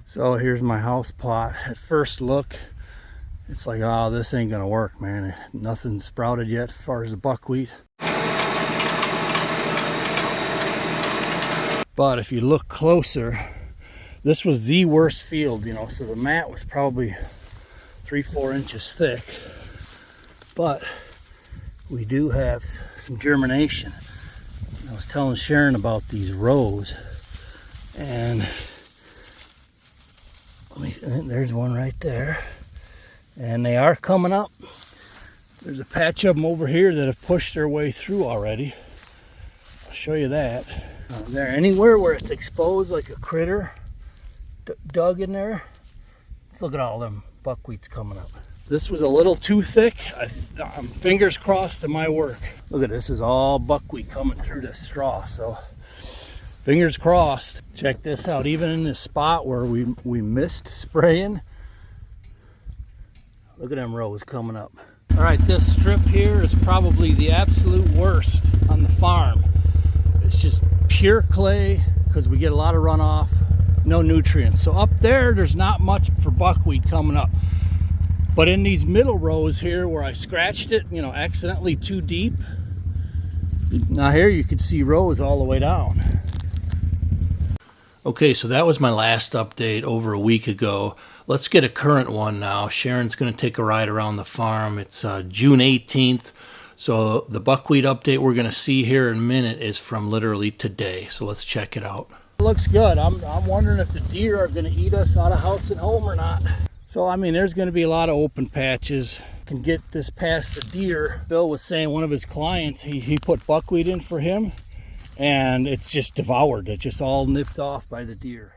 So here's my house plot. At first look, it's like, oh, this ain't gonna work, man. Nothing sprouted yet as far as the buckwheat. But if you look closer, this was the worst field, you know, so the mat was probably 3-4 inches thick. But we do have some germination. I was telling Sharon about these rows, and there's one right there. And they are coming up. There's a patch of them over here that have pushed their way through already. I'll show you that. There, anywhere where it's exposed like a critter dug in there, let's look at all them buckwheats coming up. This was a little too thick. I'm fingers crossed to my work. Look at this, is all buckwheat coming through this straw, so fingers crossed. Check this out, even in this spot where we missed spraying, look at them rows coming up. All right, this strip here is probably the absolute worst on the farm. It's just pure clay because we get a lot of runoff, no nutrients. So up there's not much for buckwheat coming up. But in these middle rows here where I scratched it, you know, accidentally too deep, now here you can see rows all the way down. Okay, so that was my last update over a week ago. Let's get a current one now. Sharon's going to take a ride around the farm. It's June 18th. So the buckwheat update we're going to see here in a minute is from literally today. So let's check it out. It looks good. I'm wondering if the deer are going to eat us out of house and home or not. So, I mean, there's going to be a lot of open patches. Can get this past the deer. Bill was saying one of his clients, he put buckwheat in for him, and it's just devoured. It's just all nipped off by the deer.